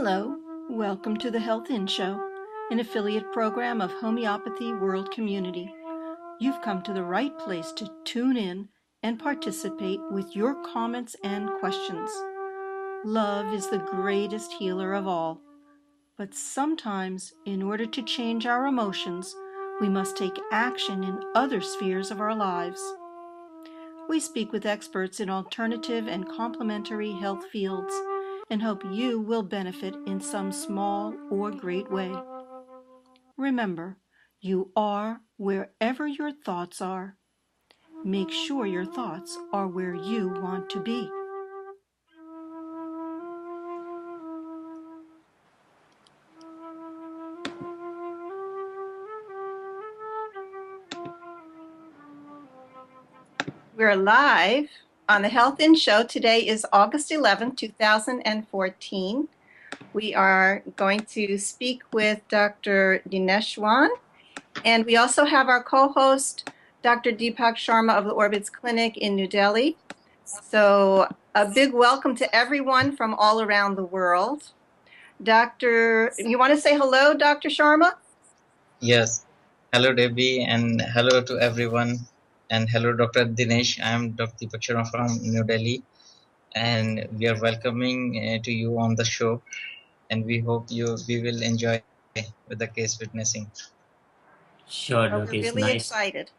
Hello, welcome to the Health In Show, an affiliate program of Homeopathy World Community. You've come to the right place to tune in and participate with your comments and questions. Love is the greatest healer of all, but sometimes, in order to change our emotions, we must take action in other spheres of our lives. We speak with experts in alternative and complementary health fields and hope you will benefit in some small or great way. Remember, you are wherever your thoughts are. Make sure your thoughts are where you want to be. We're live on the Health In Show. Today is August 11, 2014. We are going to speak with Dr. Dinesh, and we also have our co-host, Dr. Deepak Sharma of the Orbits Clinic in New Delhi. So a big welcome to everyone from all around the world. You want to say hello, Dr. Sharma? Yes. Hello, Debbie, and hello to everyone. And hello, Dr. Dinesh. I'm Dr. Deepak Sharma from New Delhi, and we are welcoming to you on the show. And we hope we will enjoy with the case witnessing. Sure, We're really excited.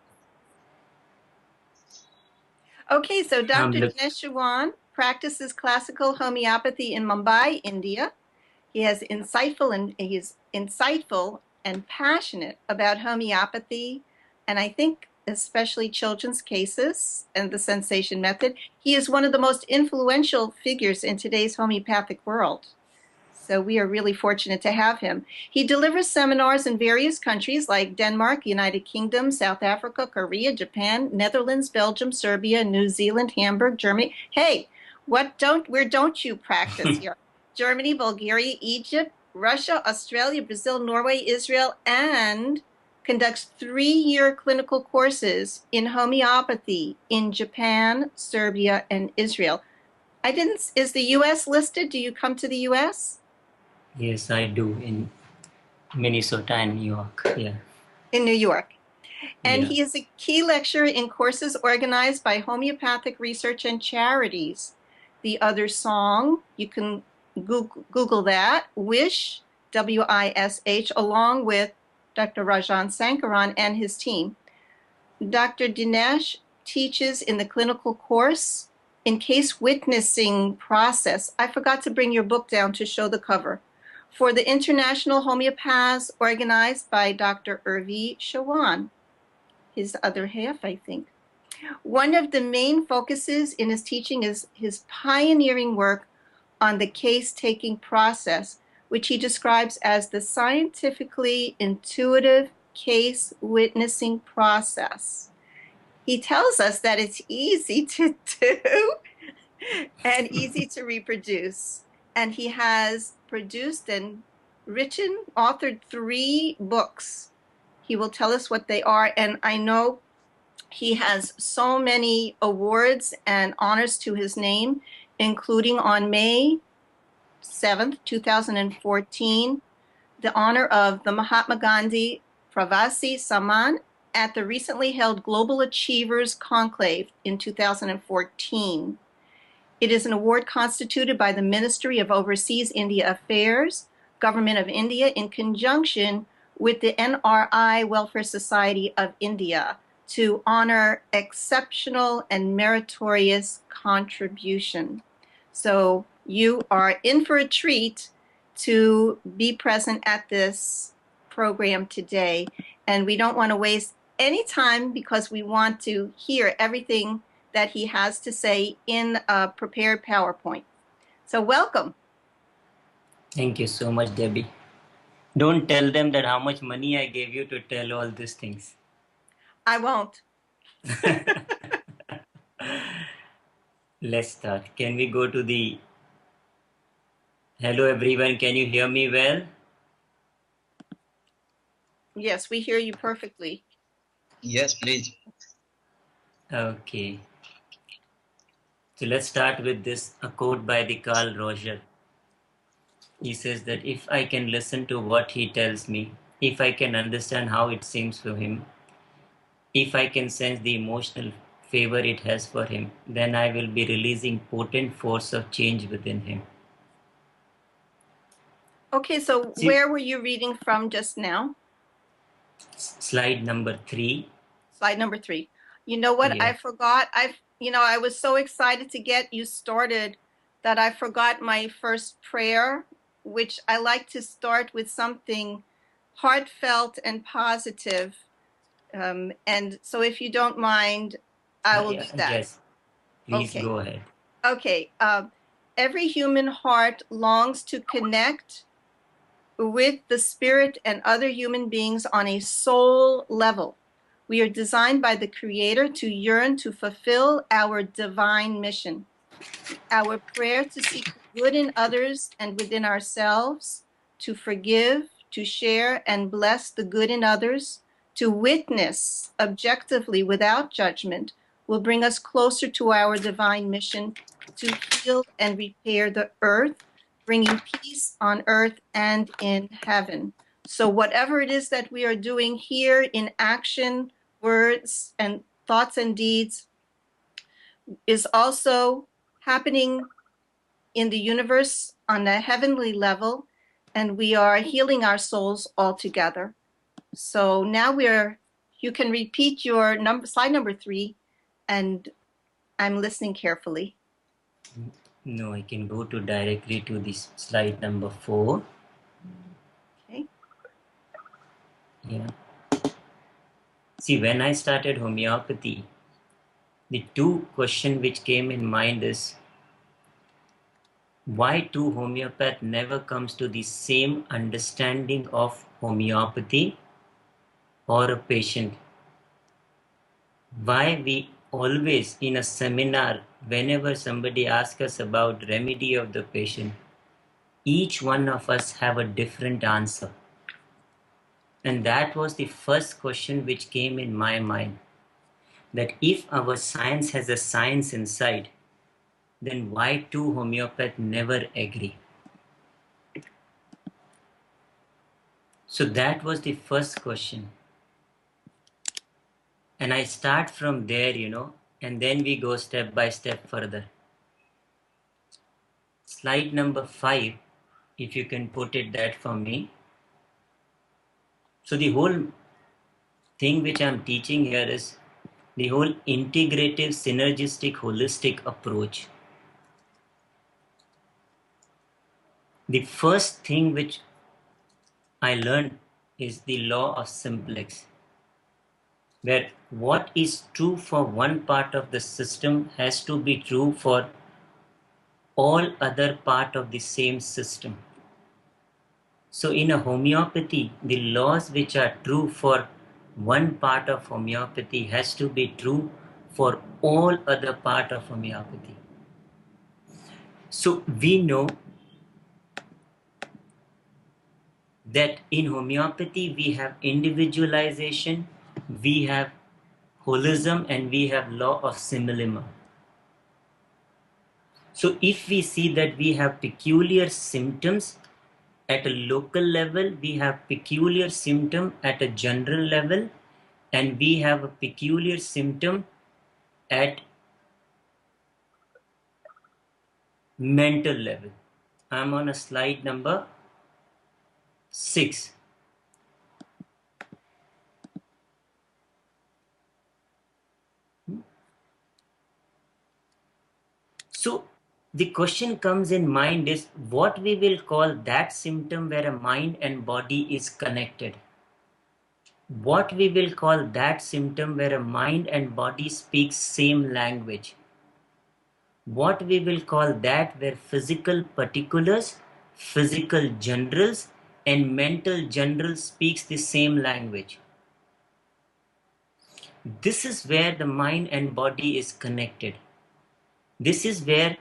Okay, so Dr. Dinesh practices classical homeopathy in Mumbai, India. He is insightful and passionate about homeopathy, and I think especially children's cases and the sensation method. He is one of the most influential figures in today's homeopathic world. So we are really fortunate to have him. He delivers seminars in various countries like Denmark, United Kingdom, South Africa, Korea, Japan, Netherlands, Belgium, Serbia, New Zealand, Hamburg, Germany. Hey, where don't you practice here? Germany, Bulgaria, Egypt, Russia, Australia, Brazil, Norway, Israel, and conducts 3-year clinical courses in homeopathy in Japan, Serbia, and Israel. Is the U.S. listed? Do you come to the U.S.? Yes, I do, in Minnesota and New York. Yeah. In New York. And Yeah. he is a key lecturer in courses organized by homeopathic research and charities. The Other Song, you can Google that, WISH, W-I-S-H, along with Dr. Rajan Sankaran and his team. Dr. Dinesh teaches in the clinical course in case witnessing process. I forgot to bring your book down to show the cover. For the International Homeopaths, organized by Dr. Urvi Chauhan, his other half, I think. One of the main focuses in his teaching is his pioneering work on the case-taking process, which he describes as the scientifically intuitive case witnessing process. He tells us that it's easy to do and easy to reproduce. And he has produced and authored 3 books. He will tell us what they are. And I know he has so many awards and honors to his name, including on May 7th, 2014, the honor of the Mahatma Gandhi Pravasi Samman at the recently held Global Achievers Conclave in 2014. It is an award constituted by the Ministry of Overseas India Affairs, Government of India, in conjunction with the NRI Welfare Society of India to honor exceptional and meritorious contribution. So you are in for a treat to be present at this program today. And we don't want to waste any time because we want to hear everything that he has to say in a prepared PowerPoint. So welcome. Thank you so much, Debbie. Don't tell them that how much money I gave you to tell all these things. I won't. Let's start. Can we go to the... Hello, everyone. Can you hear me well? Yes, we hear you perfectly. Yes, please. Okay. So let's start with this, a quote by the Carl Roger. He says that if I can listen to what he tells me, if I can understand how it seems for him, if I can sense the emotional favor it has for him, then I will be releasing potent force of change within him. Okay, so See, where were you reading from just now? slide number 3. Slide number 3. You know what? Yeah. I forgot. I was so excited to get you started that I forgot my first prayer, which I like to start with something heartfelt and positive. And so if you don't mind, I will do that. Yes, please Okay. go ahead. Okay. Every human heart longs to connect with the spirit and other human beings on a soul level. We are designed by the Creator to yearn to fulfill our divine mission. Our prayer to seek the good in others and within ourselves, to forgive, to share and bless the good in others, to witness objectively without judgment, will bring us closer to our divine mission to heal and repair the earth, bringing peace on earth and in heaven. So whatever it is that we are doing here in action, words, and thoughts and deeds is also happening in the universe on a heavenly level, and we are healing our souls all together. So now you can repeat your slide number 3, and I'm listening carefully. No, I can go to directly to this slide number 4. Okay. Yeah. See, when I started homeopathy, the two questions which came in mind is, why two homeopath never comes to the same understanding of homeopathy or a patient? Why we always in a seminar, whenever somebody asks us about remedy of the patient, each one of us have a different answer. And that was the first question which came in my mind, that if our science has a science inside, then why two homeopaths never agree? So that was the first question. And I start from there, and then we go step by step further. Slide number 5, if you can put it that for me. So the whole thing which I'm teaching here is the whole integrative, synergistic, holistic approach. The first thing which I learned is the law of simplex, where what is true for one part of the system has to be true for all other part of the same system. So in a homeopathy, the laws which are true for one part of homeopathy has to be true for all other part of homeopathy. So we know that in homeopathy we have individualization, we have holism, and we have law of similimum. So if we see that we have peculiar symptoms at a local level, we have peculiar symptom at a general level, and we have a peculiar symptom at mental level. I'm on a slide number 6. So the question comes in mind is what we will call that symptom where a mind and body is connected. What we will call that symptom where a mind and body speaks same language. What we will call that where physical particulars, physical generals, and mental generals speaks the same language. This is where the mind and body is connected. This is where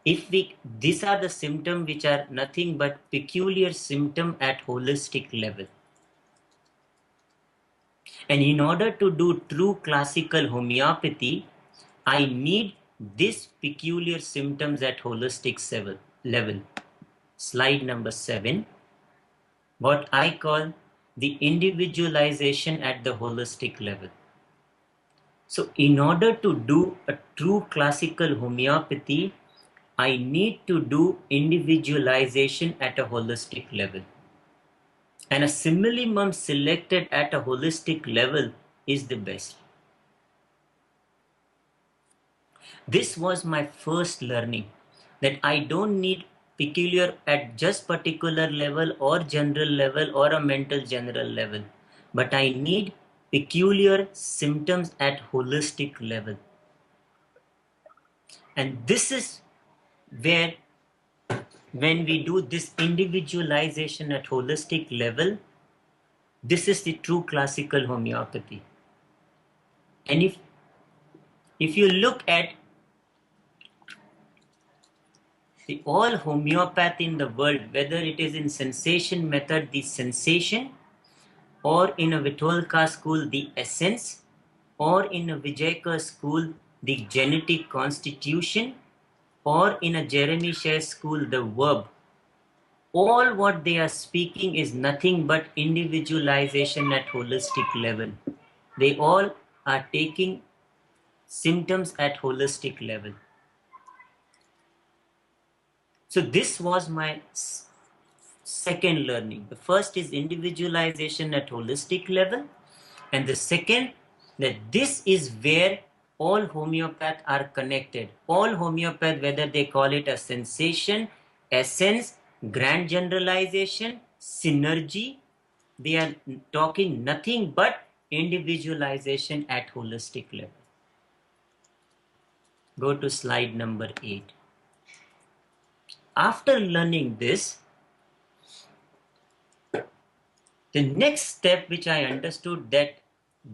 these are the symptoms which are nothing but peculiar symptom at holistic level. And in order to do true classical homeopathy, I need these peculiar symptoms at holistic level. slide number 7, what I call the individualization at the holistic level. So in order to do a true classical homeopathy, I need to do individualization at a holistic level. And a simile selected at a holistic level is the best. This was my first learning, that I don't need peculiar at just particular level or general level or a mental general level, but I need peculiar symptoms at holistic level. And this is where, when we do this individualization at holistic level, this is the true classical homeopathy. And if you look at the all homeopath in the world, whether it is in sensation method, the sensation, or in a Vitolka school, the essence, or in a Vijayka school, the genetic constitution, or in a Jeremy Share school, the verb, all what they are speaking is nothing but individualization at holistic level. They all are taking symptoms at holistic level. So this was my second learning. The first is individualization at holistic level, and the second, that this is where all homeopath are connected. All homeopath, whether they call it a sensation, essence, grand generalization, synergy, they are talking nothing but individualization at holistic level. Go to slide number 8. After learning this, the next step which I understood, that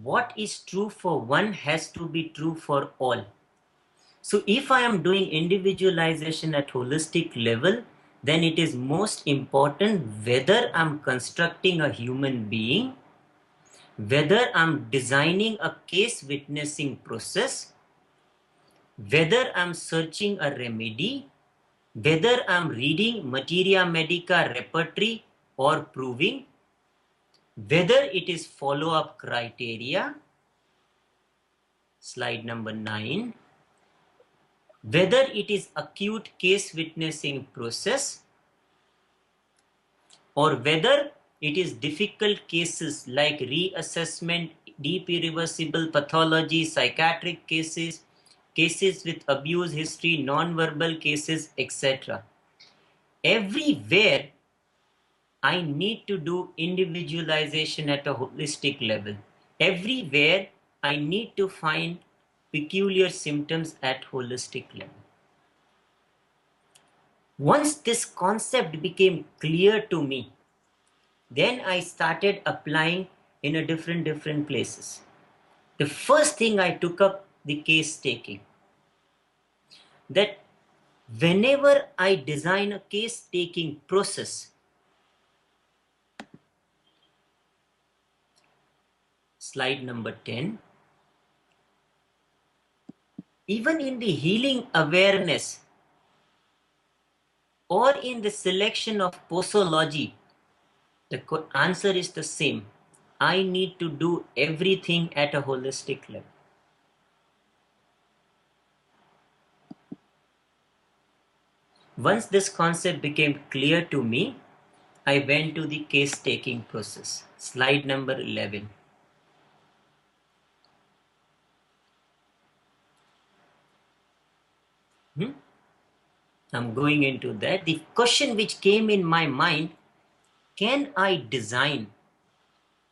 what is true for one has to be true for all. So if I am doing individualization at holistic level, then it is most important whether I'm constructing a human being, whether I'm designing a case witnessing process, whether I'm searching a remedy, whether I'm reading materia medica repertory or proving, whether it is follow-up criteria, slide number 9, whether it is acute case witnessing process, or whether it is difficult cases like reassessment, deep irreversible pathology, psychiatric cases, cases with abuse history, non-verbal cases, etc. Everywhere I need to do individualization at a holistic level. Everywhere I need to find peculiar symptoms at holistic level. Once this concept became clear to me, then I started applying in a different places. The first thing I took up the case taking. That whenever I design a case taking process, slide number 10, even in the healing awareness or in the selection of posology, the answer is the same. I need to do everything at a holistic level. Once this concept became clear to me, I went to the case taking process. Slide number 11. I'm going into that. The question which came in my mind, can I design,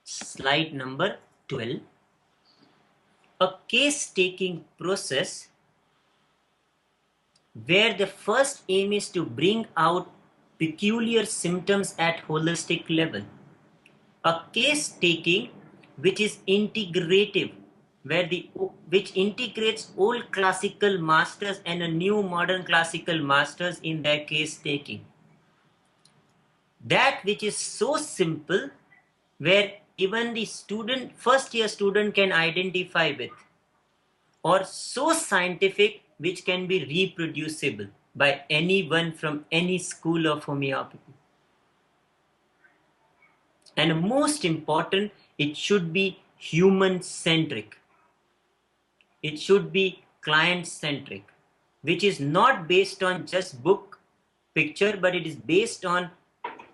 slide number 12, a case taking process where the first aim is to bring out peculiar symptoms at holistic level. A case taking which is integrative, which integrates old classical masters and a new modern classical masters in their case taking. That which is so simple, where even the first year student can identify with, or so scientific which can be reproducible. by anyone from any school of homeopathy. And most important, it should be human-centric. It should be client-centric, which is not based on just book picture, but it is based on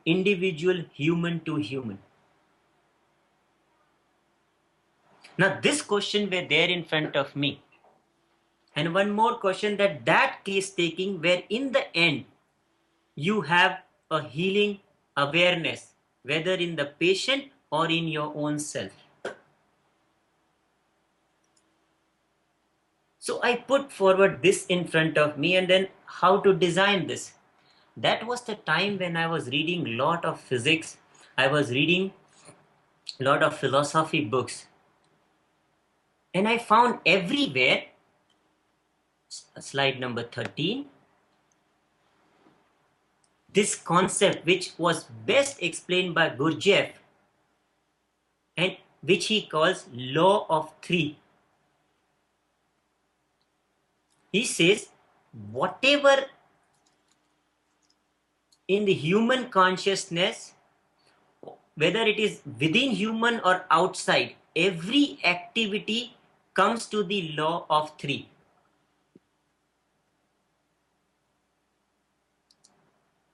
individual human to human. Now this question were there in front of me. And one more question, that case taking where in the end you have a healing awareness, whether in the patient or in your own self. So I put forward this in front of me, and then how to design this. That was the time when I was reading a lot of physics. I was reading a lot of philosophy books. And I found everywhere, slide number 13, this concept which was best explained by Gurdjieff, and which he calls law of three. He says whatever in the human consciousness, whether it is within human or outside, every activity comes to the law of three.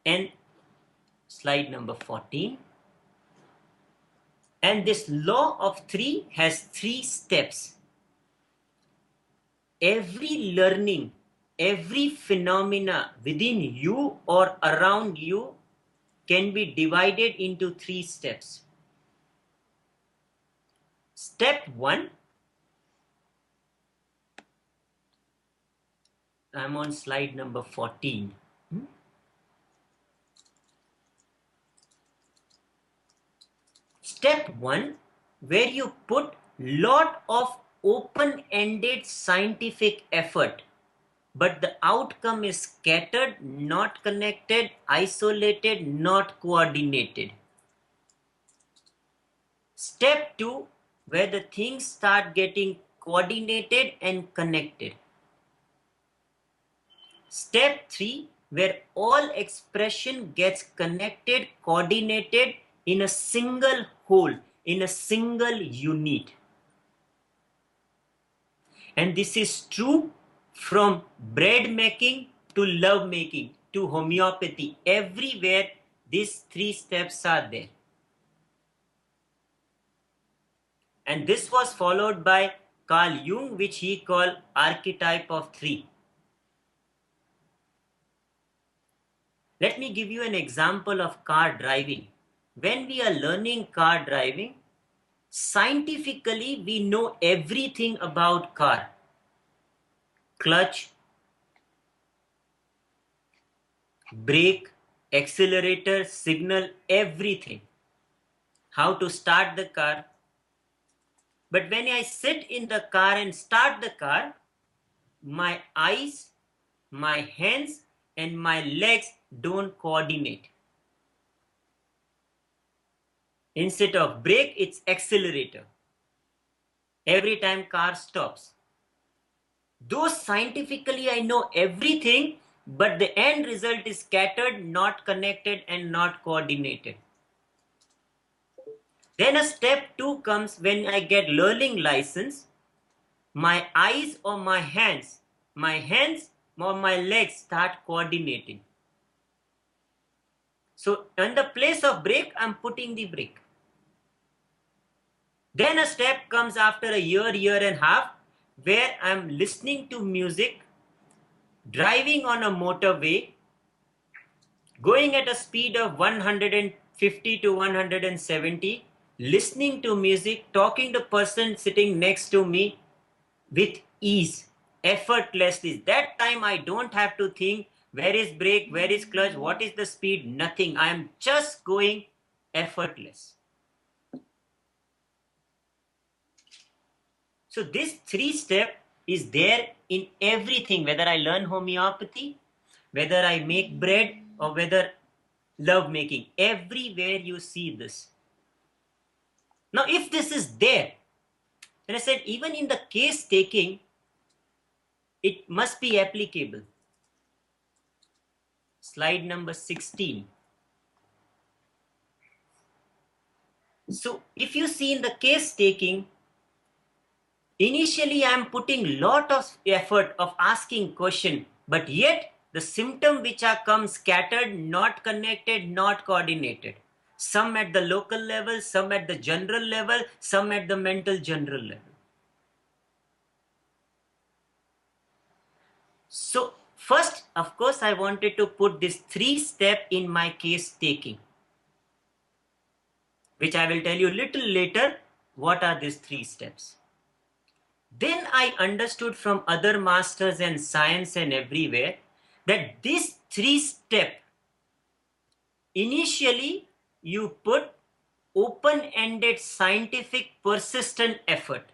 And slide number 14. And this law of three has 3 steps. Every learning, every phenomena within you or around you can be divided into 3 steps. Step 1, I'm on slide number 14. Step 1, where you put lot of open-ended scientific effort, but the outcome is scattered, not connected, isolated, not coordinated. Step 2, where the things start getting coordinated and connected. Step 3, where all expression gets connected, coordinated in a single whole, in a single unit. And this is true from bread making to love making to homeopathy. Everywhere these 3 steps are there. And this was followed by Carl Jung, which he called archetype of 3. Let me give you an example of car driving. When we are learning car driving, scientifically we know everything about car. Clutch, brake, accelerator, signal, everything. How to start the car. But when I sit in the car and start the car, my eyes, my hands, and my legs don't coordinate. Instead of brake, it's accelerator. Every time car stops. Though scientifically I know everything, but the end result is scattered, not connected, and not coordinated. Then a step 2 comes when I get learning license. My eyes or my hands or my legs start coordinating. So in the place of brake, I'm putting the brake. Then a step comes after a year and a half, where I'm listening to music, driving on a motorway, going at a speed of 150 to 170, listening to music, talking to the person sitting next to me with ease, effortlessly. That time I don't have to think where is brake, where is clutch, what is the speed, nothing. I am just going effortless. So this 3 step is there in everything, whether I learn homeopathy, whether I make bread, or whether love making. Everywhere you see this. Now if this is there, then I said even in the case taking, it must be applicable. slide number 16. So if you see in the case taking, initially I am putting lot of effort of asking question, but yet the symptom which are come scattered, not connected, not coordinated. Some at the local level, some at the general level, some at the mental general level. So first, of course, I wanted to put this 3-step in my case taking, which I will tell you little later what are these 3 steps. Then I understood from other masters and science and everywhere that this 3-step, initially you put open-ended scientific persistent effort,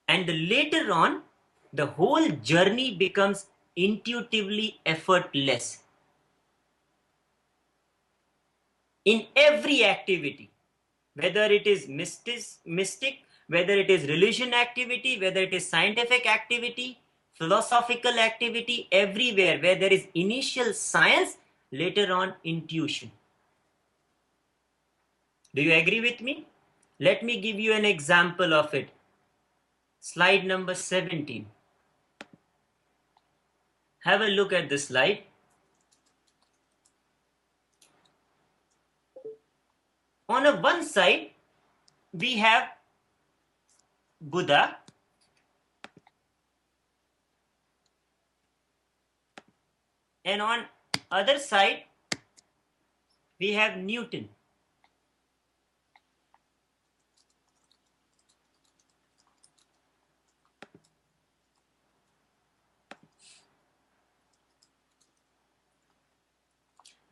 and later on the whole journey becomes intuitively effortless in every activity, whether it is mystic, whether it is religion activity, whether it is scientific activity, philosophical activity, everywhere where there is initial science, later on intuition. Do you agree with me? Let me give you an example of it. Slide number 17. Have a look at this slide. On one side, we have Buddha, and on other side, we have Newton.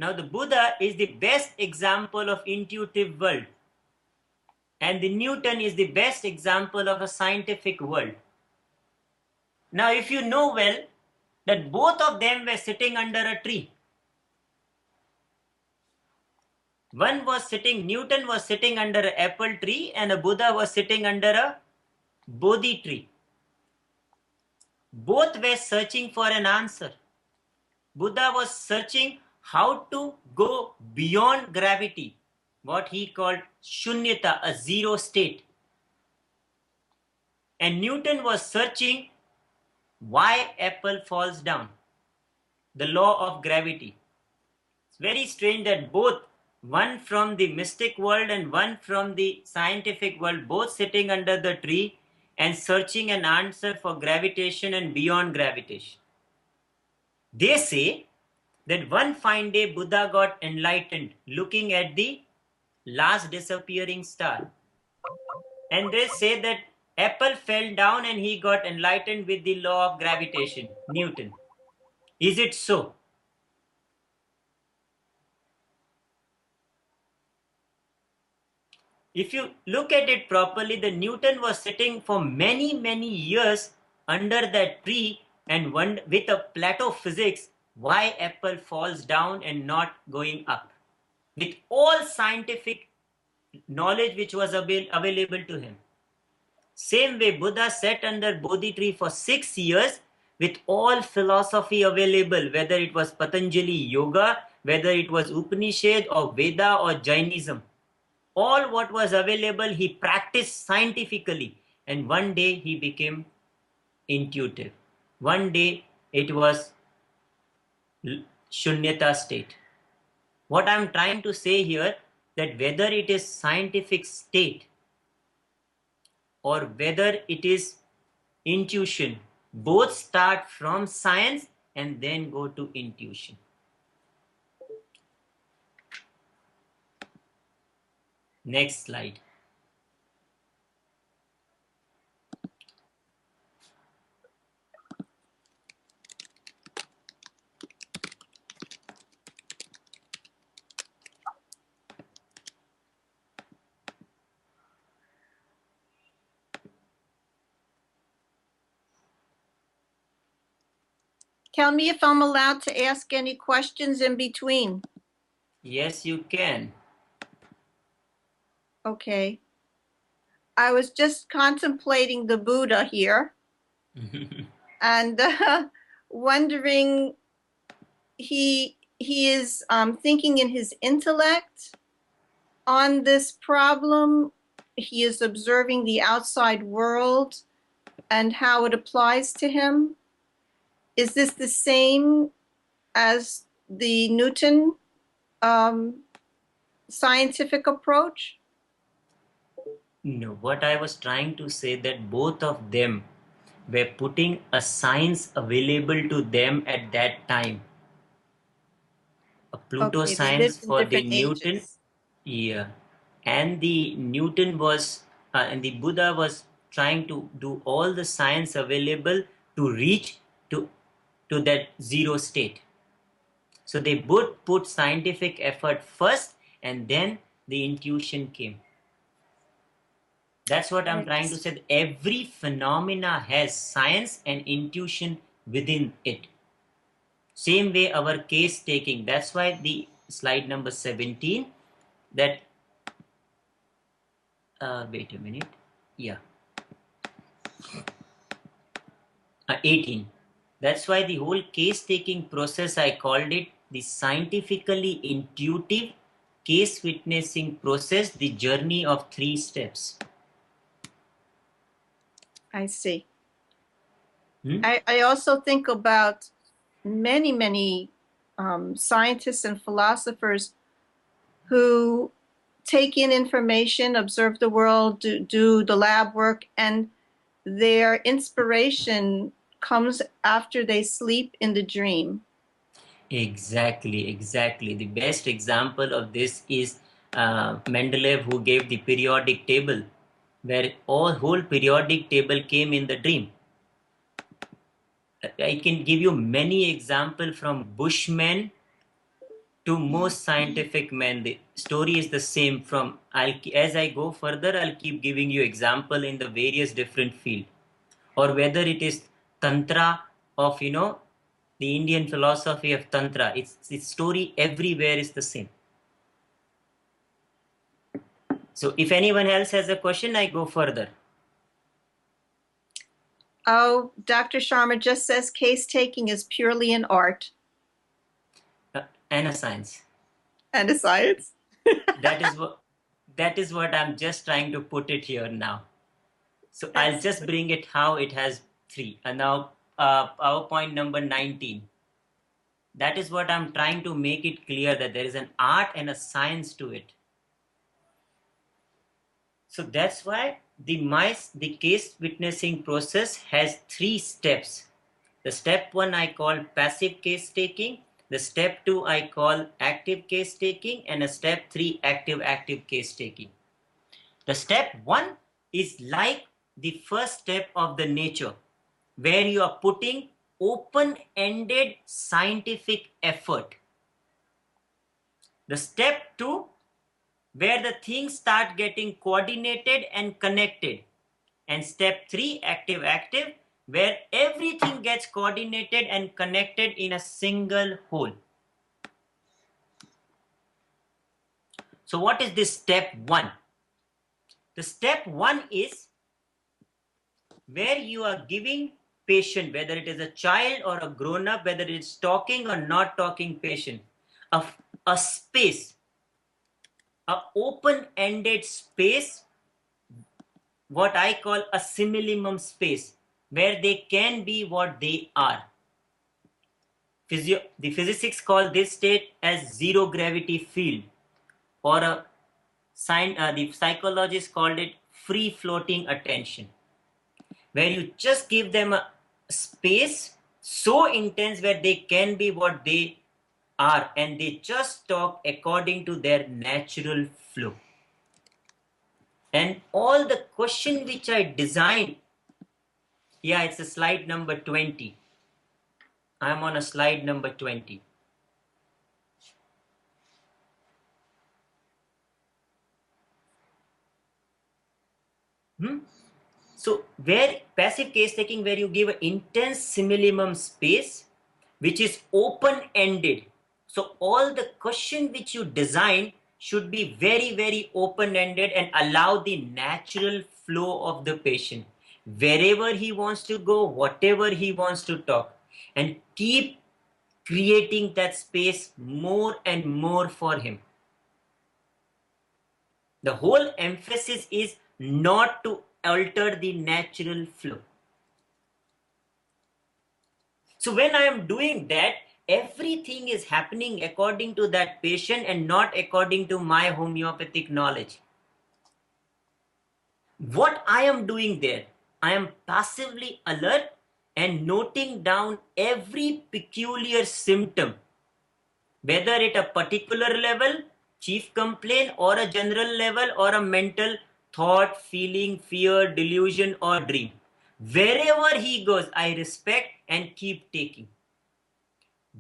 Now the Buddha is the best example of intuitive world, and the Newton is the best example of a scientific world. Now if you know well that both of them were sitting under a tree. Newton was sitting under an apple tree, and a Buddha was sitting under a Bodhi tree. Both were searching for an answer. Buddha was searching how to go beyond gravity, what he called shunyata, a zero state. And Newton was searching why apple falls down, the law of gravity. It's very strange that both, one from the mystic world and one from the scientific world, both sitting under the tree and searching an answer for gravitation and beyond gravitation. They say that one fine day Buddha got enlightened looking at the last disappearing star. And they say that apple fell down and he got enlightened with the law of gravitation, Newton. Is it so? If you look at it properly, the Newton was sitting for many, many years under that tree and one with a Plato physics, why apple falls down and not going up, with all scientific knowledge which was available to him. Same way Buddha sat under Bodhi tree for 6 years with all philosophy available, whether it was Patanjali Yoga, whether it was Upanishad or Veda or Jainism. All what was available he practiced scientifically, and one day he became intuitive. One day it was shunyata state. What I am trying to say here, that whether it is scientific state or whether it is intuition, both start from science and then go to intuition. Next slide. Tell me if I'm allowed to ask any questions in between. Yes, you can. Okay. I was just contemplating the Buddha here and wondering, he he is thinking in his intellect on this problem. He is observing the outside world and how it applies to him. Is this the same as the Newton scientific approach? No, what I was trying to say that both of them were putting a science available to them at that time. A Pluto Okay, they science lived in for the different Newton, ages. yeah, and the Newton was, and the Buddha was trying to do all the science available to reach to that zero state. So they both put scientific effort first, and then the intuition came. That's what I'm trying to say. Every phenomena has science and intuition within it. Same way our case taking. That's why the slide number 17, that, wait a minute. Yeah. 18. That's why the whole case taking process, I called it the scientifically intuitive case witnessing process, the journey of 3 steps. I see. I also think about many scientists and philosophers who take in information, observe the world, do the lab work, and their inspiration comes after they sleep in the dream. Exactly. The best example of this is Mendeleev, who gave the periodic table, where whole periodic table came in the dream. I can give you many examples from Bushmen to most scientific men. The story is the same. As I go further, I'll keep giving you example in the various different field, or whether it is tantra of the Indian philosophy of tantra. Its story everywhere is the same. So if anyone else has a question, I go further. Oh, Dr. Sharma just says case taking is purely an art. And a science. And a science. that is what I'm just trying to put it here now. So Excellent. I'll just bring it how it has 3. And now PowerPoint number 19. That is what I'm trying to make it clear, that there is an art and a science to it. So that's why the case witnessing process has 3 steps. The step 1 I call passive case taking. The step 2 I call active case taking, and a step 3 active case taking. The step 1 is like the first step of the nature, where you are putting open-ended scientific effort. The step 2, where the things start getting coordinated and connected. And step 3, active, where everything gets coordinated and connected in a single whole. So what is this step 1? The step 1 is where you are giving patient, whether it is a child or a grown-up, whether it's talking or not talking patient, a space, a open-ended space, what I call a similimum space, where they can be what they are. The physicists call this state as zero gravity field, or the psychologists called it free floating attention, where you just give them a space so intense where they can be what they are, and they just talk according to their natural flow. And all the question which I designed, yeah, it's a slide number 20. I'm on a slide number 20. So where passive case taking, where you give an intense similimum space, which is open-ended. So all the question which you design should be very open-ended and allow the natural flow of the patient. Wherever he wants to go, whatever he wants to talk. And keep creating that space more and more for him. The whole emphasis is not to alter the natural flow. So when I am doing that, everything is happening according to that patient and not according to my homeopathic knowledge. What I am doing there, I am passively alert and noting down every peculiar symptom, whether at a particular level, chief complaint, or a general level, or a mental thought, feeling, fear, delusion, or dream. Wherever he goes, I respect and keep taking.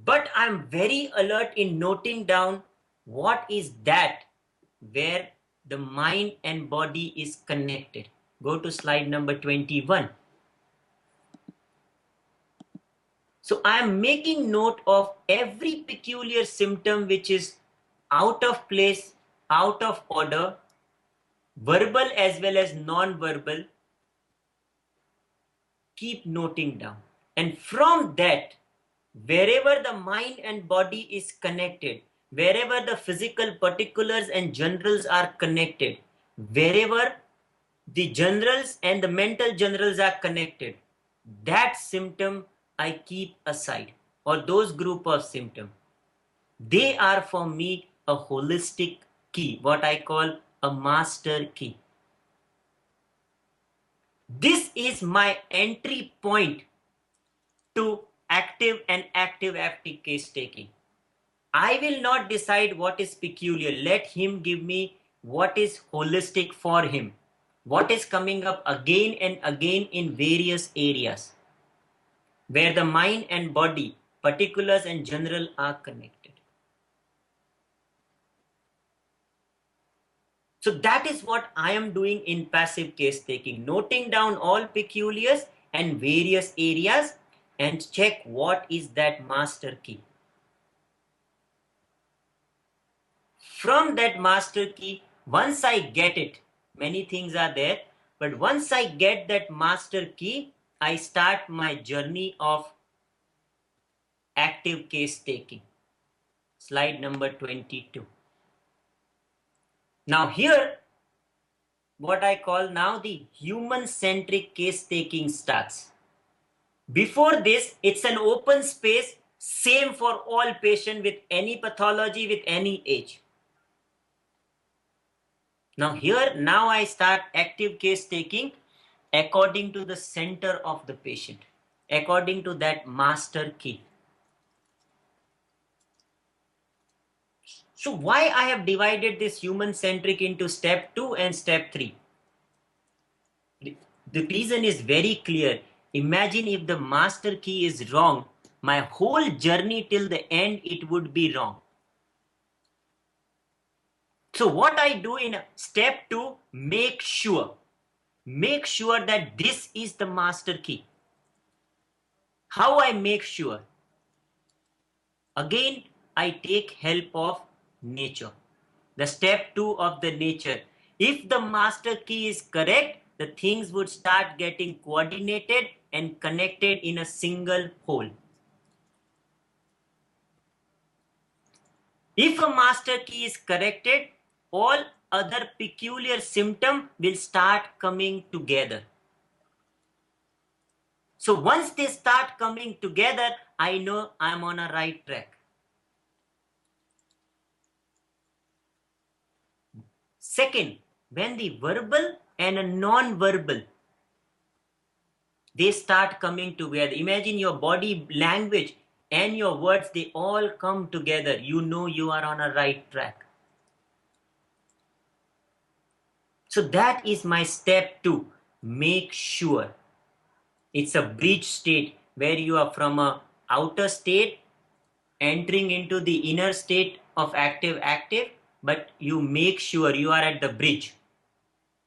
But I'm very alert in noting down what is that where the mind and body is connected. Go to slide number 21. So I am making note of every peculiar symptom which is out of place, out of order, verbal as well as non-verbal. Keep noting down. And from that, wherever the mind and body is connected, wherever the physical particulars and generals are connected, wherever the generals and the mental generals are connected, that symptom I keep aside, or those group of symptoms. They are for me a holistic key, what I call a master key. This is my entry point to active and active case taking. I will not decide what is peculiar. Let him give me what is holistic for him, what is coming up again and again in various areas where the mind and body, particulars and general are connected. So that is what I am doing in passive case taking, noting down all peculiars and various areas and check what is that master key. From that master key, once I get it, many things are there, but once I get that master key, I start my journey of active case taking. Slide number 22. Now here, what I call now the human-centric case taking starts. Before this, it's an open space, same for all patients with any pathology, with any age. Now here, now I start active case taking according to the center of the patient, according to that master key. So why I have divided this human-centric into step 2 and step 3? The reason is very clear. Imagine if the master key is wrong, my whole journey till the end, it would be wrong. So what I do in step 2, make sure that this is the master key. How I make sure? Again, I take help of nature. The step 2 of the nature. If the master key is correct, the things would start getting coordinated and connected in a single whole. If a master key is corrected, all other peculiar symptoms will start coming together. So once they start coming together, I know I'm on a right track. Second, when the verbal and a non-verbal, they start coming together. Imagine your body language and your words, they all come together. You know you are on a right track. So that is my step 2. Make sure. It's a bridge state where you are from a outer state entering into the inner state of active, but you make sure you are at the bridge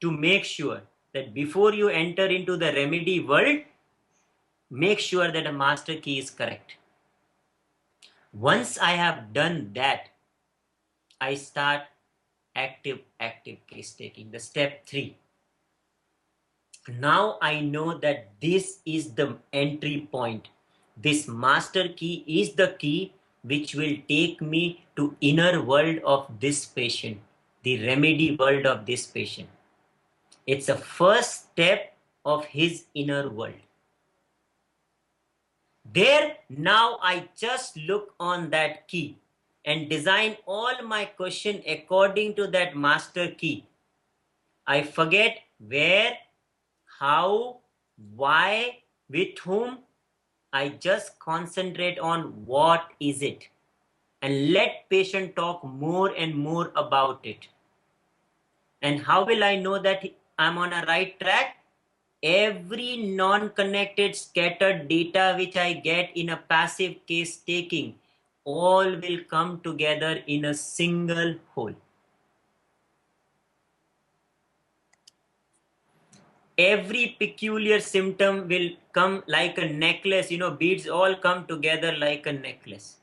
to make sure that before you enter into the remedy world, make sure that a master key is correct. Once I have done that, I start active case taking, the step 3. Now I know that this is the entry point. This master key is the key which will take me to inner world of this patient, the remedy world of this patient. It's a first step of his inner world. There, now I just look on that key and design all my question according to that master key. I forget where, how, why, with whom. I just concentrate on what is it and let patient talk more and more about it. And how will I know that I'm on a right track? Every non-connected scattered data which I get in a passive case taking, all will come together in a single whole. Every peculiar symptom will come like a necklace, beads all come together like a necklace.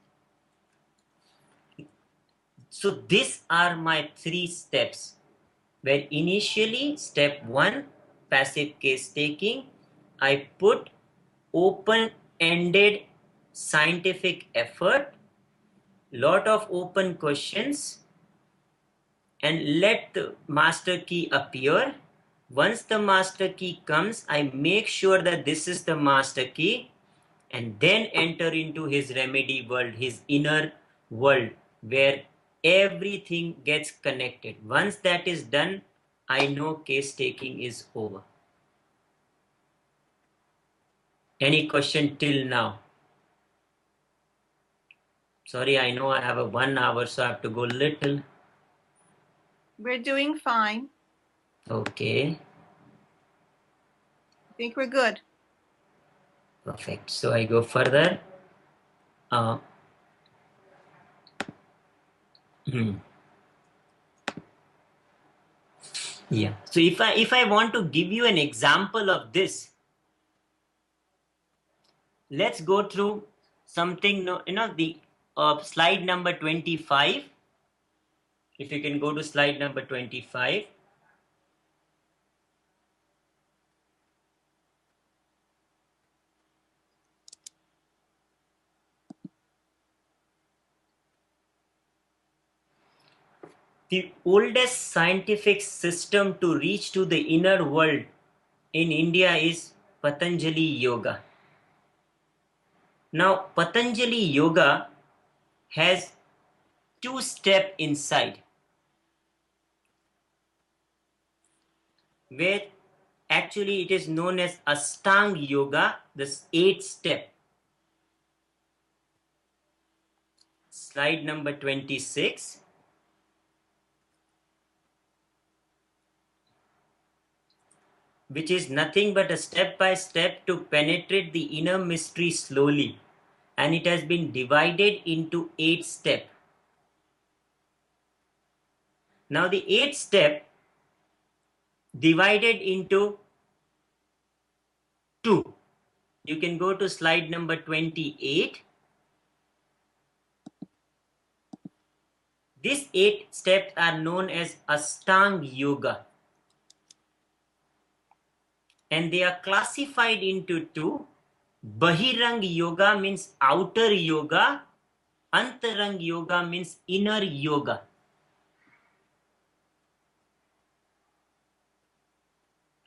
So these are my 3 steps, where initially step 1, passive case taking, I put open-ended scientific effort, lot of open questions, and let the master key appear. Once the master key comes, I make sure that this is the master key, and then enter into his remedy world, his inner world, where everything gets connected. Once that is done, I know case taking is over. Any question till now? Sorry, I know I have a 1 hour, so I have to go little. We're doing fine. Okay, I think we're good. perfect. So I go further. Yeah. So if I want to give you an example of this, let's go through something. The slide number 25. If you can go to slide number 25. The oldest scientific system to reach to the inner world in India is Patanjali Yoga. Now, Patanjali Yoga has 2 steps inside, where actually it is known as Ashtanga Yoga, this 8 step. Slide number 26. Which is nothing but a step-by-step to penetrate the inner mystery slowly. And it has been divided into 8 steps. Now the 8 step divided into 2. You can go to slide number 28. These 8 steps are known as Ashtanga Yoga. And they are classified into 2. Bahirang Yoga means outer yoga. Antarang Yoga means inner yoga.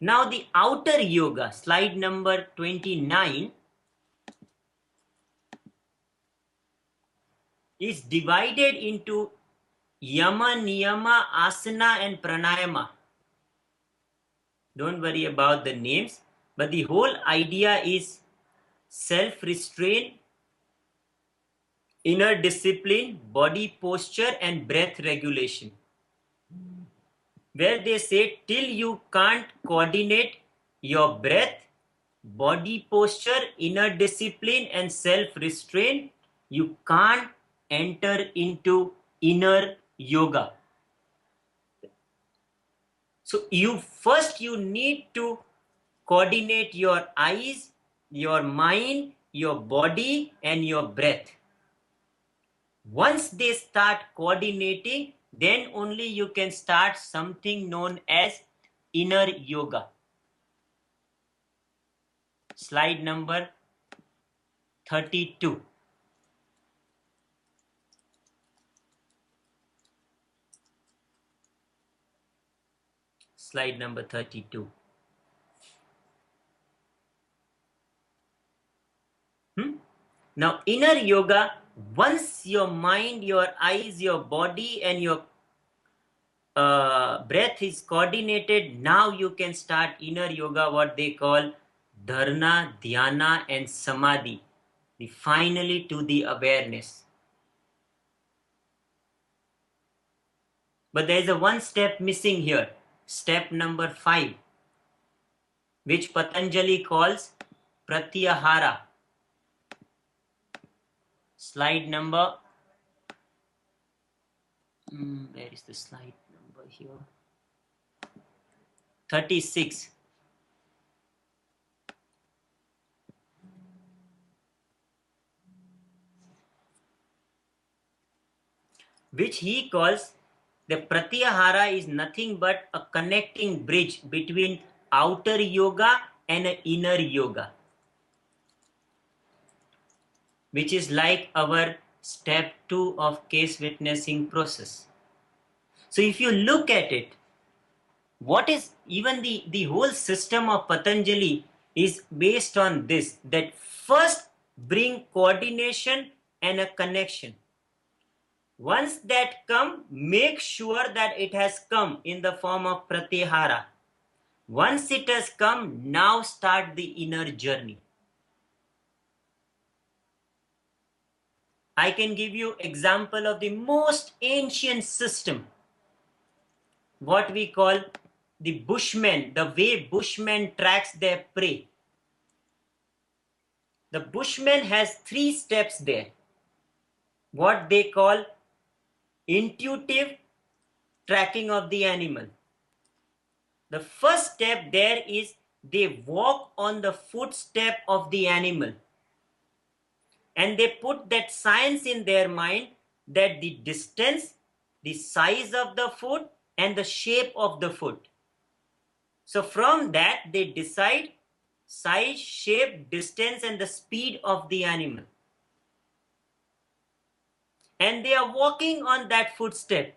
Now the outer yoga, slide number 29, is divided into Yama, Niyama, Asana and Pranayama. Don't worry about the names, but the whole idea is self-restraint, inner discipline, body posture and breath regulation. Where they say till you can't coordinate your breath, body posture, inner discipline and self-restraint, you can't enter into inner yoga. So you need to coordinate your eyes, your mind, your body and your breath. Once they start coordinating, then only you can start something known as inner yoga. Slide number 32. Slide number 32. Now, inner yoga, once your mind, your eyes, your body, and your breath is coordinated, now you can start inner yoga, what they call dharana, dhyana, and samadhi. Finally, to the awareness. But there is a one step missing here. Step number 5, which Patanjali calls Pratyahara. Slide number, where is the slide number here? 36. Which he calls the Pratyahara is nothing but a connecting bridge between outer yoga and inner yoga, which is like our step 2 of case witnessing process. So if you look at it, what is even the whole system of Patanjali is based on this, that first bring coordination and a connection. Once that come, make sure that it has come in the form of Pratyahara. Once it has come, now start the inner journey. I can give you example of the most ancient system, what we call the Bushmen, the way Bushmen tracks their prey. The Bushman has 3 steps there, what they call intuitive tracking of the animal. The first step there is they walk on the footstep of the animal, and they put that science in their mind that the distance, the size of the foot, and the shape of the foot. So from that they decide size, shape, distance, and the speed of the animal. And they are walking on that footstep.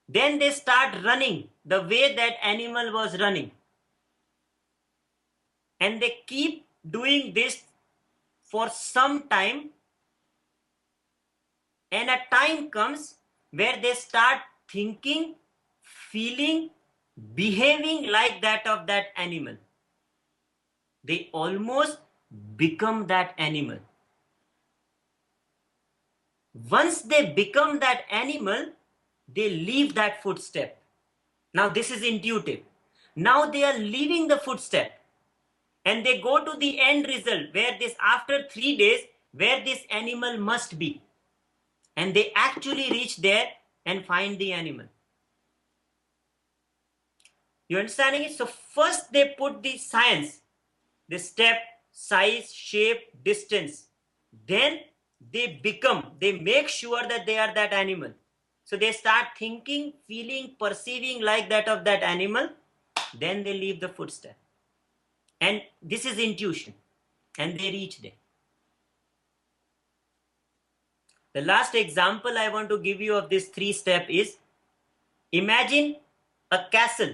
Then they start running the way that animal was running. And they keep doing this for some time. And a time comes where they start thinking, feeling, behaving like that of that animal. They almost become that animal. Once they become that animal, they leave that footstep. Now this is intuitive. Now they are leaving the footstep and they go to the end result where this, after 3 days, where this animal must be. And they actually reach there and find the animal. You understanding it? So first they put the science, the step, size, shape, distance. Then they make sure that they are that animal. So they start thinking, feeling, perceiving like that of that animal. Then they leave the footstep. And this is intuition. And they reach there. The last example I want to give you of this 3-step is, imagine a castle.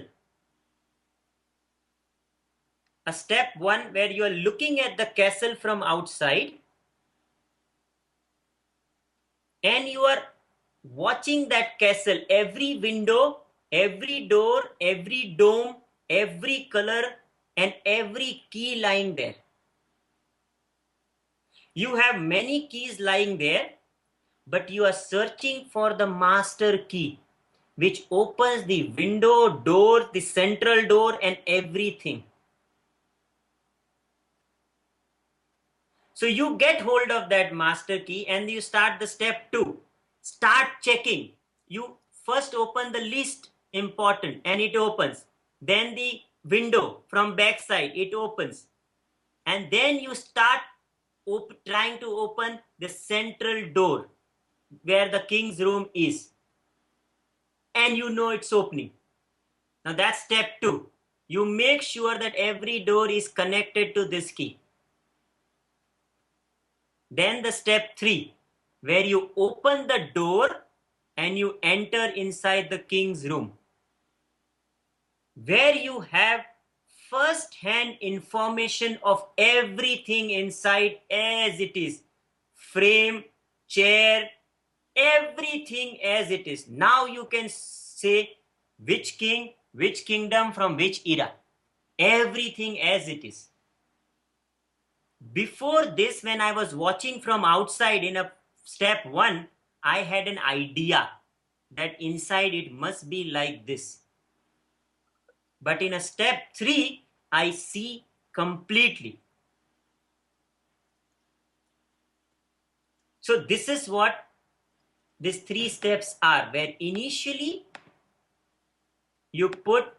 A step 1 where you are looking at the castle from outside and you are watching that castle, every window, every door, every dome, every color, and every key lying there. You have many keys lying there, but you are searching for the master key, which opens the window, door, the central door, and everything. So you get hold of that master key and you start the step 2. Start checking. You first open the least important and it opens. Then the window from back side, it opens. And then you start trying to open the central door where the king's room is. And you know it's opening. Now that's step 2. You make sure that every door is connected to this key. Then the step 3, where you open the door and you enter inside the king's room, where you have first-hand information of everything inside as it is. Frame, chair, everything as it is. Now you can say which king, which kingdom, from which era. Everything as it is. Before this, when I was watching from outside in a step 1, I had an idea that inside it must be like this. But in a step 3, I see completely. So this is what these 3 steps are, where initially you put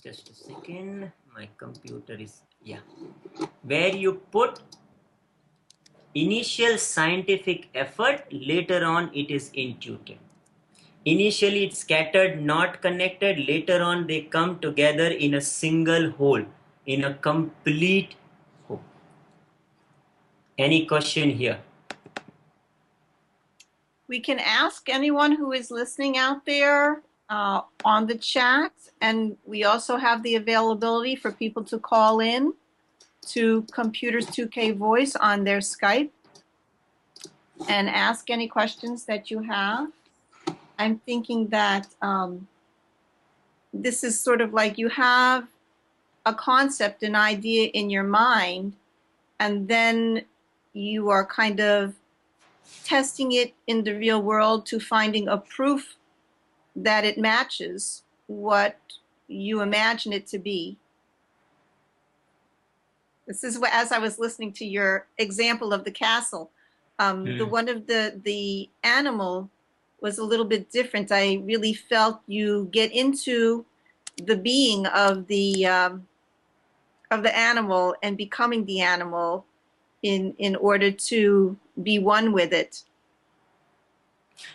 just a second, my computer is, where you put initial scientific effort, later on it is intuitive. Initially it's scattered, not connected, later on they come together in a single whole, in a complete whole. Any question here? We can ask anyone who is listening out there on the chat, and we also have the availability for people to call in to Computers 2K Voice on their Skype and ask any questions that you have. I'm thinking that this is sort of like you have a concept, an idea in your mind, and then you are kind of testing it in the real world to finding a proof that it matches what you imagine it to be. This is what, as I was listening to your example of the castle, the one of the animal was a little bit different. I really felt you get into the being of the animal and becoming the animal in order to be one with it.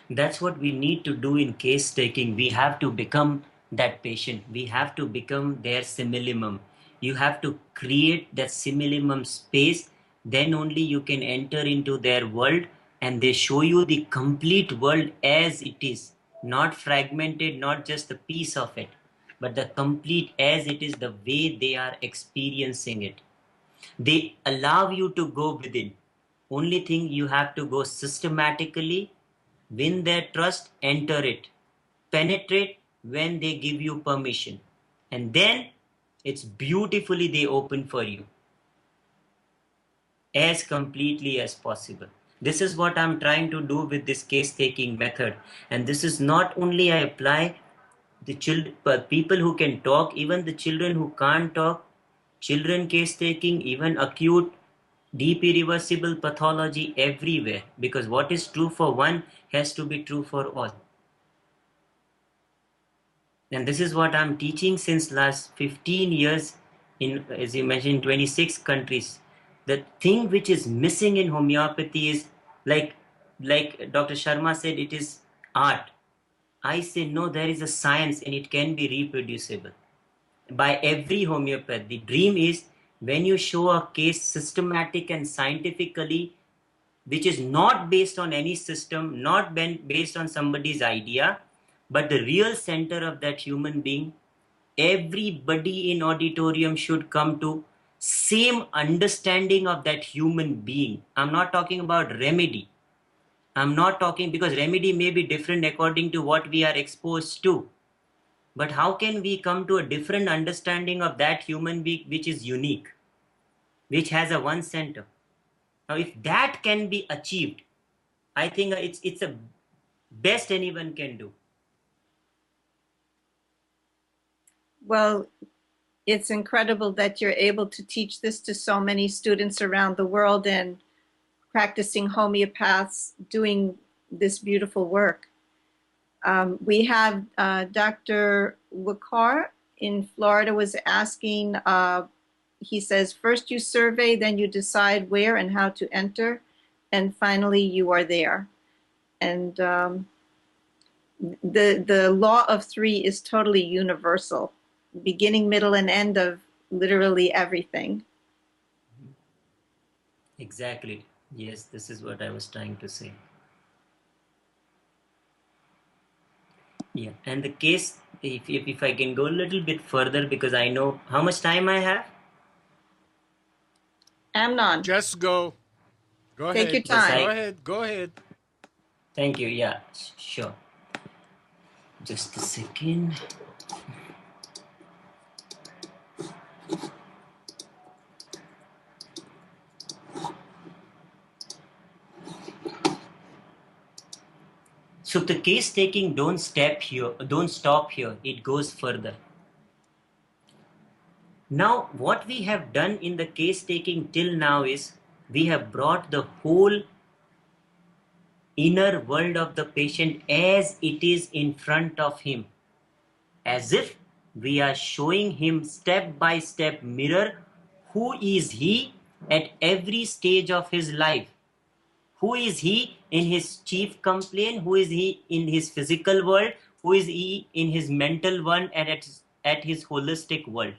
That's what we need to do in case taking. We have to become that patient. We have to become their simillimum. You have to create that simillimum space. Then only you can enter into their world, and they show you the complete world as it is. Not fragmented, not just a piece of it, but the complete as it is, the way they are experiencing it. They allow you to go within. Only thing, you have to go systematically, win their trust, enter it, penetrate when they give you permission, and then it's beautifully they open for you as completely as possible. This is what I'm trying to do with this case taking method. And this is not only I apply the children, people who can talk, even the children who can't talk, children case taking, even acute deep irreversible pathology, everywhere, because what is true for one has to be true for all. And this is what I'm teaching since last 15 years in, as you mentioned, 26 countries. The thing which is missing in homeopathy is like Dr. Sharma said, it is art. I say no, there is a science and it can be reproducible by every homeopath. The dream is when you show a case systematic and scientifically, which is not based on any system, not based on somebody's idea, but the real center of that human being, everybody in auditorium should come to same understanding of that human being. I'm not talking about remedy. I'm not talking, because remedy may be different according to what we are exposed to. But how can we come to a different understanding of that human being which is unique, which has a one center? Now, if that can be achieved, I think it's the best anyone can do. Well, it's incredible that you're able to teach this to so many students around the world and practicing homeopaths doing this beautiful work. We have Dr. Wakar in Florida was asking, he says, first you survey, then you decide where and how to enter. and finally you are there. And the law of three is totally universal, beginning, middle, and end of literally everything. Exactly. Yes, this is what I was trying to say. Yeah, and the case, if I can go a little bit further, because I know how much time I have. Amnon, Just go. Go take ahead. your time. Go ahead. Go ahead. Thank you. Yeah, sure. Just a second. So the case taking don't stop here. It goes further. Now, what we have done in the case taking till now is we have brought the whole inner world of the patient as it is in front of him, as if we are showing him step by step mirror who is he at every stage of his life. Who is he in his chief complaint? Who is he in his physical world? Who is he in his mental one and at his holistic world?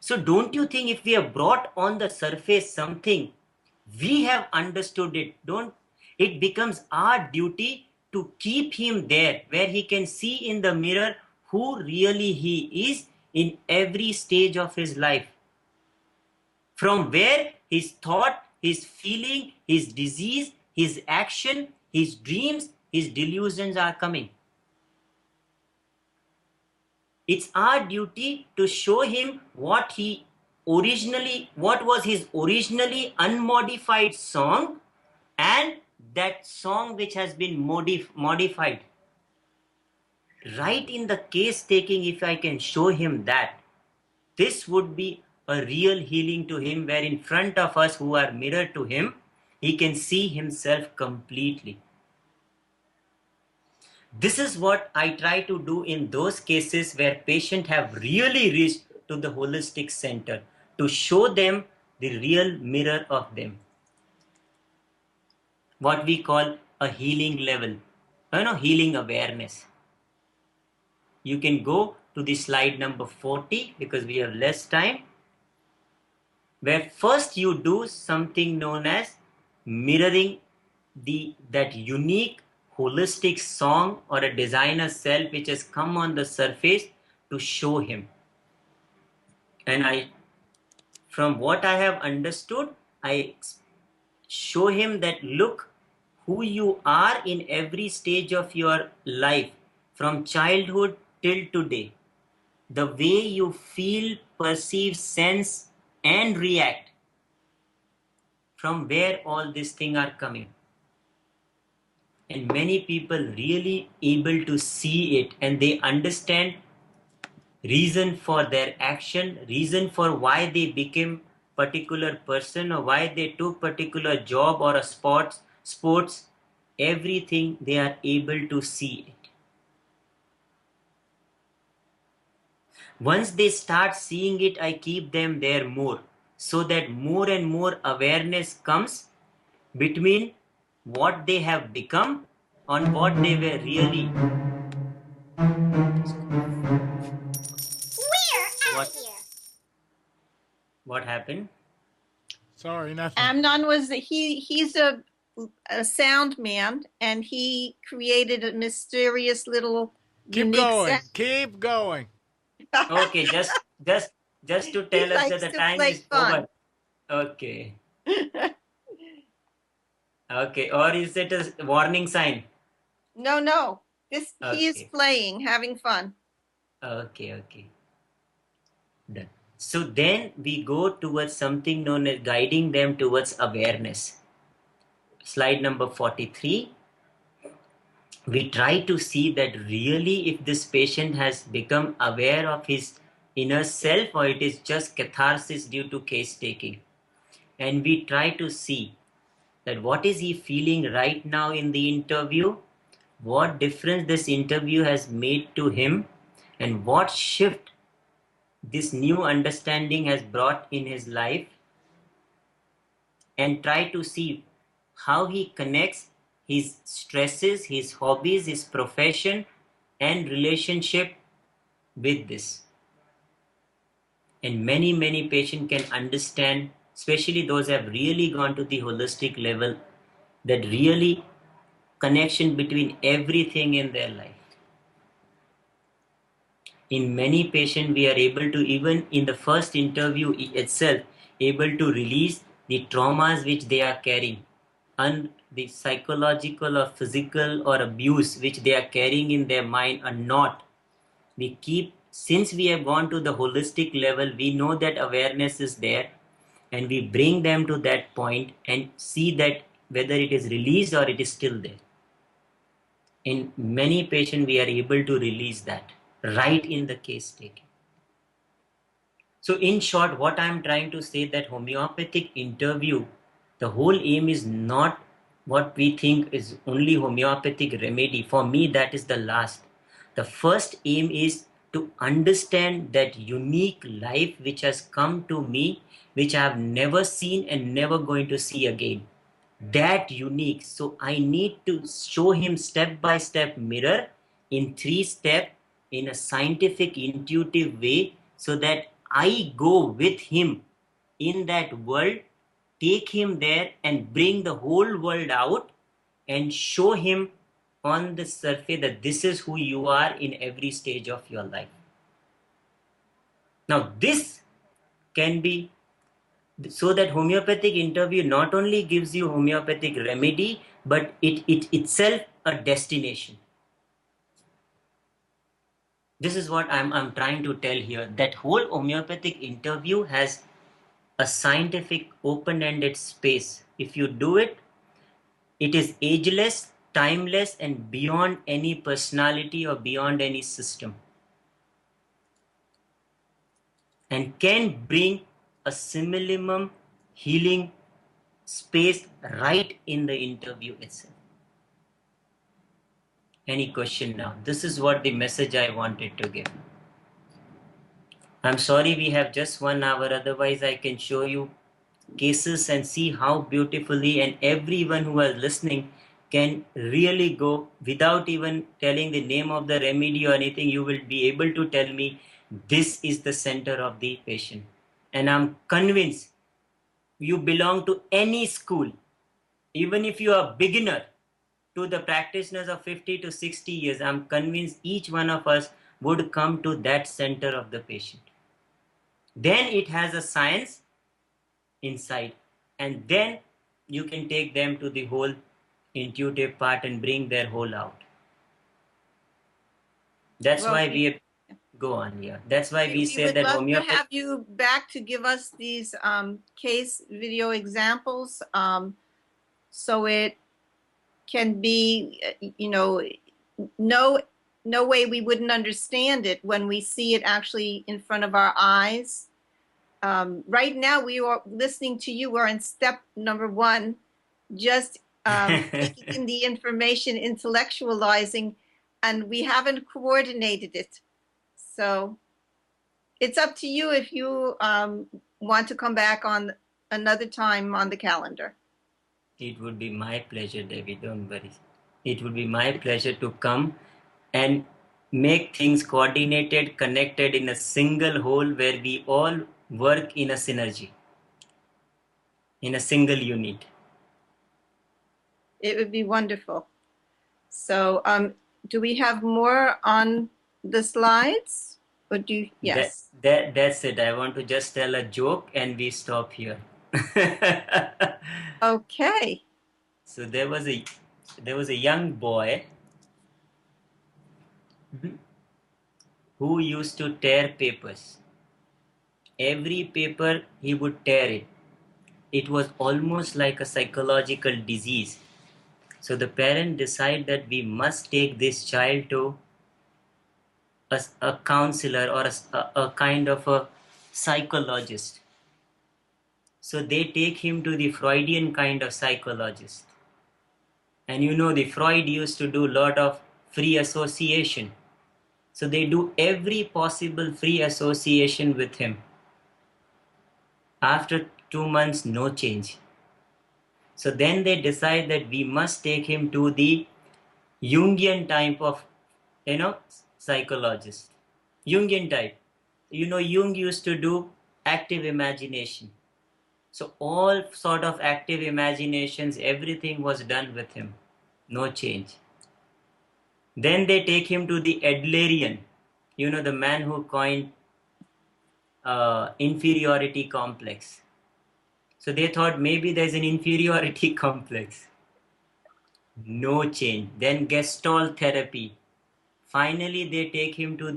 So don't you think if we have brought on the surface something, we have understood it, it becomes our duty to keep him there where he can see in the mirror who really he is in every stage of his life. From where his thought, his feeling, his disease, his action, his dreams, his delusions are coming. It's our duty to show him what was his originally unmodified song, and that song which has been modified. Right in the case taking, if I can show him that, this would be a real healing to him, where in front of us who are mirror to him, he can see himself completely. This is what I try to do in those cases where patients have really reached to the holistic center, to show them the real mirror of them. What we call a healing level, healing awareness. You can go to the slide number 40 because we have less time, where first you do something known as mirroring that unique holistic song or a designer self which has come on the surface to show him. And from what I have understood, I show him that look who you are in every stage of your life, from childhood till today. The way you feel, perceive, sense and react, from where all these things are coming. And many people really able to see it, and they understand reason for their action, reason for why they became particular person or why they took particular job or a sports, everything they are able to see it. Once they start seeing it, I keep them there more, so that more and more awareness comes between what they have become and what they were really. What happened? Sorry, nothing. Amnon he's a sound man, and he created a mysterious little Keep going. Keep going. Okay, just to tell us that the time is over. Okay. Okay, or is it a warning sign? No. He is playing, having fun. Okay. Done. So then we go towards something known as guiding them towards awareness. Slide number 43. We try to see that really if this patient has become aware of his inner self, or it is just catharsis due to case taking. And we try to see that what is he feeling right now in the interview, what difference this interview has made to him, and what shift this new understanding has brought in his life. and try to see how he connects his stresses, his hobbies, his profession and relationship with this. And many patients can understand, especially those who have really gone to the holistic level, that really connection between everything in their life. In many patients, we are able to, even in the first interview itself, able to release the traumas which they are carrying, and the psychological or physical or abuse which they are carrying in their mind or not. We keep, since we have gone to the holistic level, we know that awareness is there, and we bring them to that point and see that whether it is released or it is still there. In many patients, we are able to release that right in the case taken. So in short, what I am trying to say, that homeopathic interview, the whole aim is not what we think is only homeopathic remedy. For me, that is the last. The first aim is to understand that unique life which has come to me, which I have never seen and never going to see again. That unique. So I need to show him step by step mirror in 3 steps in a scientific, intuitive way, so that I go with him in that world, take him there and bring the whole world out and show him on the surface that this is who you are in every stage of your life. Now this can be, so that homeopathic interview not only gives you homeopathic remedy, but it itself a destination. This is what I'm trying to tell here, that whole homeopathic interview has a scientific open-ended space. If you do it, it is ageless, timeless, and beyond any personality or beyond any system, and can bring a simillimum healing space right in the interview itself. Any question now? This is what the message I wanted to give. I'm sorry we have just 1 hour, otherwise I can show you cases and see how beautifully, and everyone who is listening can really go without even telling the name of the remedy or anything. You will be able to tell me this is the center of the patient. And I'm convinced you belong to any school, even if you are a beginner to the practitioners of 50 to 60 years, I'm convinced each one of us would come to that center of the patient. Then it has a science inside, and then you can take them to the whole intuitive part and bring their whole out. That's why we go on here. That's why we say that homeopathy. We would love to have you back to give us these case video examples, so it can be, no way we wouldn't understand it when we see it actually in front of our eyes. Right now, we are listening to you. We're in step number 1, just taking in the information, intellectualizing, and we haven't coordinated it. So it's up to you if you want to come back on another time on the calendar. It would be my pleasure, Devi, don't worry. It would be my pleasure to come and make things coordinated, connected in a single whole where we all work in a synergy, in a single unit. It would be wonderful. So do we have more on the slides? Or do you, yes. That's it. I want to just tell a joke and we stop here. Okay. So there was a young boy who used to tear papers. Every paper he would tear it. It was almost like a psychological disease. So the parent decided that we must take this child to a counselor or a kind of a psychologist. So they take him to the Freudian kind of psychologist. And the Freud used to do a lot of free association. So they do every possible free association with him. After 2 months, no change. So then they decide that we must take him to the Jungian type of, psychologist. Jungian type. Jung used to do active imagination. So all sort of active imaginations, everything was done with him. No change. Then they take him to the Adlerian, the man who coined inferiority complex. So they thought maybe there's an inferiority complex. No change. Then Gestalt therapy. Finally, they take him to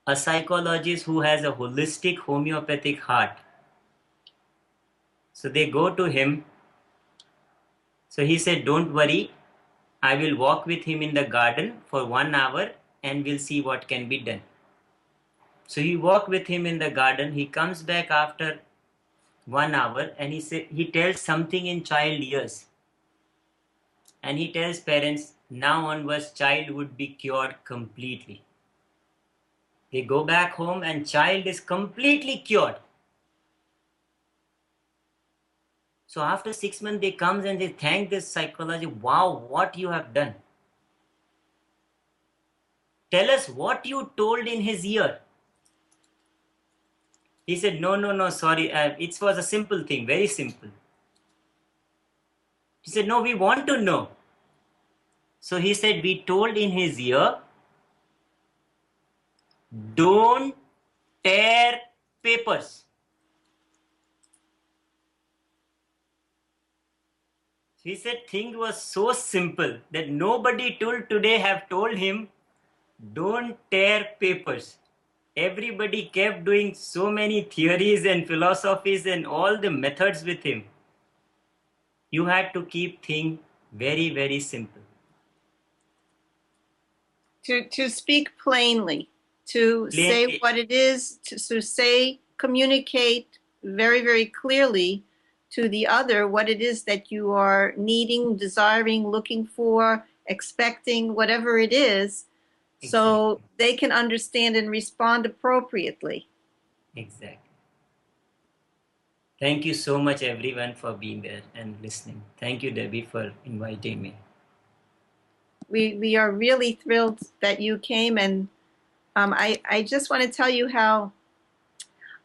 a psychologist who has a holistic homeopathic heart. So they go to him. So he said, don't worry, I will walk with him in the garden for 1 hour and we'll see what can be done. So he walked with him in the garden. He comes back after 1 hour and he tells something in child ears. And he tells parents, now onwards child would be cured completely. They go back home and child is completely cured. So after 6 months they comes and they thank this psychologist, wow, what you have done. Tell us what you told in his ear. He said, no, sorry, it was a simple thing, very simple. He said, no, we want to know. So he said, we told in his ear, don't tear papers. He said, thing was so simple that nobody till today have told him, don't tear papers. Everybody kept doing so many theories and philosophies and all the methods with him. You had to keep things very, very simple. To speak plainly, to say what it is, to communicate very, very clearly to the other what it is that you are needing, desiring, looking for, expecting, whatever it is, so they can understand and respond appropriately. Exactly. Thank you so much, everyone, for being there and listening. Thank you, Debbie, for inviting me. We are really thrilled that you came, and I just want to tell you how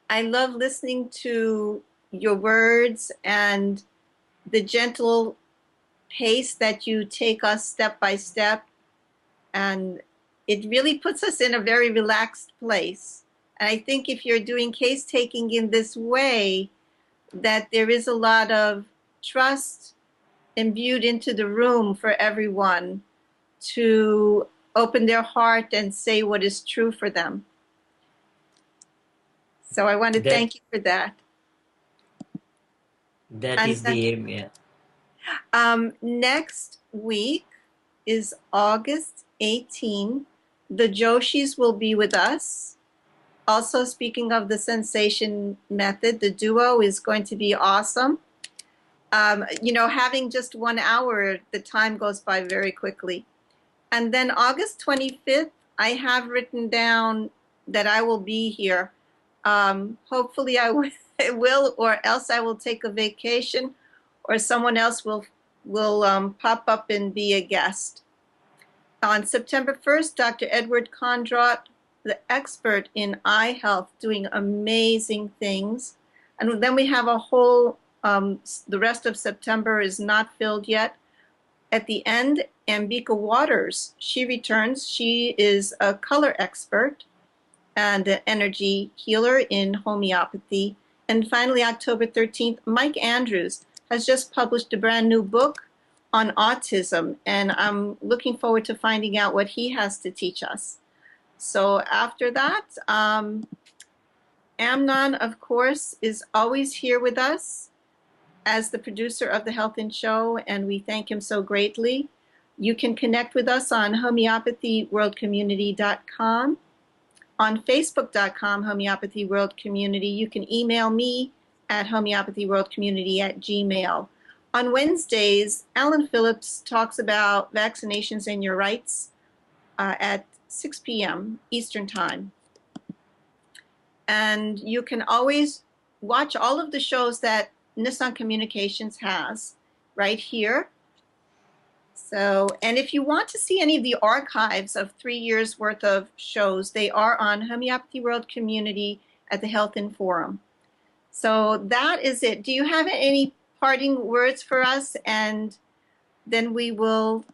I love listening to your words and the gentle pace that you take us step by step, and it really puts us in a very relaxed place. And I think if you're doing case taking in this way, that there is a lot of trust imbued into the room for everyone to open their heart and say what is true for them. So I want to thank you for that. That is the aim, yeah. Next week is August 18. The Joshis will be with us. Also, speaking of the sensation method, the duo is going to be awesome. Having just 1 hour, the time goes by very quickly. And then August 25th, I have written down that I will be here. Hopefully I will, or else I will take a vacation, or someone else will pop up and be a guest. On September 1st, Dr. Edward Kondrot, the expert in eye health, doing amazing things. And then we have a whole, the rest of September is not filled yet. At the end, Ambika Waters, she returns. She is a color expert and an energy healer in homeopathy. And finally, October 13th, Mike Andrews has just published a brand new book on autism, and I'm looking forward to finding out what he has to teach us. So after that, Amnon, of course, is always here with us as the producer of the Health and Show, and we thank him so greatly. You can connect with us on homeopathyworldcommunity.com, on facebook.com, Homeopathy World Community. You can email me at homeopathyworldcommunity@gmail.com. On Wednesdays, Alan Phillips talks about vaccinations and your rights at 6 p.m. Eastern Time. And you can always watch all of the shows that Nissan Communications has right here. So, and if you want to see any of the archives of 3 years worth of shows, they are on Homeopathy World Community at the Health and Forum. So that is it. Do you have any parting words for us? And then we will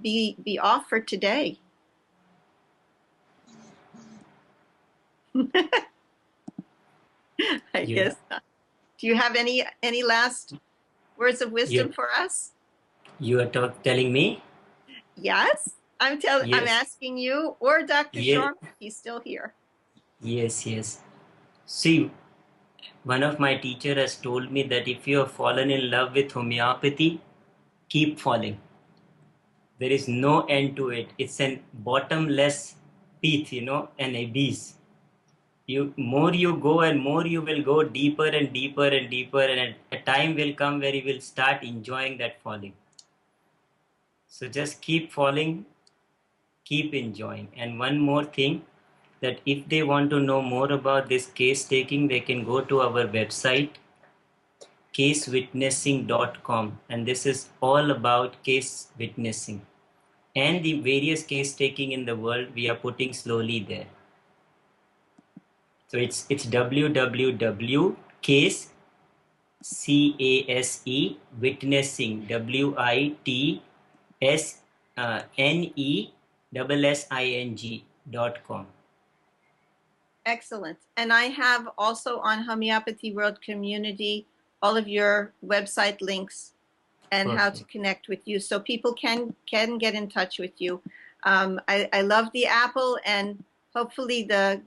be off for today. I guess not. Do you have any last words of wisdom for us? You are telling me? Yes, I'm asking you or Dr. Sharma. He's still here. Yes. See, one of my teachers has told me that if you have fallen in love with homeopathy, keep falling. There is no end to it. It's an bottomless pit, an abyss. More you go and more you will go deeper and deeper and deeper, and a time will come where you will start enjoying that falling. So just keep falling, keep enjoying. And one more thing, that if they want to know more about this case taking, they can go to our website, casewitnessing.com, and this is all about case witnessing and the various case taking in the world. We are putting slowly there. So it's www.case witnessing witnessing.com. Excellent. And I have also on Homeopathy World Community all of your website links and how to connect with you, so people can get in touch with you. I love the apple, and hopefully the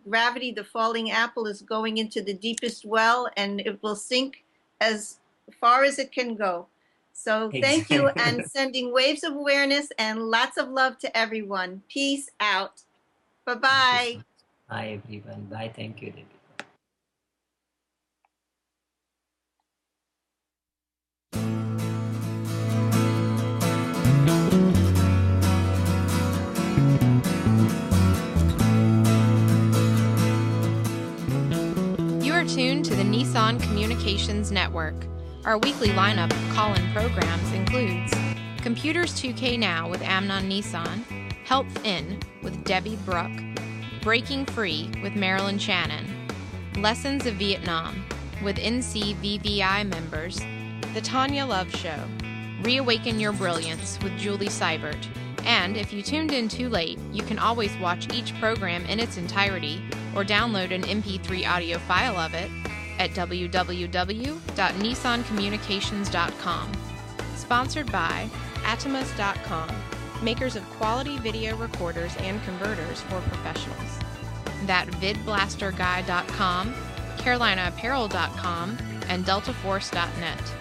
falling apple is going into the deepest well, and it will sink as far as it can go. So thank you, and sending waves of awareness and lots of love to everyone. Peace out. Bye-bye. Bye, everyone. Bye. Thank you, Debbie. You are tuned to the Nissan Communications Network. Our weekly lineup of call-in programs includes Computers 2K Now with Amnon Nissan, Health In with Debbie Bruck, Breaking Free with Marilyn Shannon, Lessons of Vietnam with NCVVI members, The Tanya Love Show, Reawaken Your Brilliance with Julie Seibert, and if you tuned in too late, you can always watch each program in its entirety or download an MP3 audio file of it at www.nissancommunications.com. Sponsored by Atomus.com, makers of quality video recorders and converters for professionals. ThatVidBlasterGuy.com, CarolinaApparel.com, and DeltaForce.net.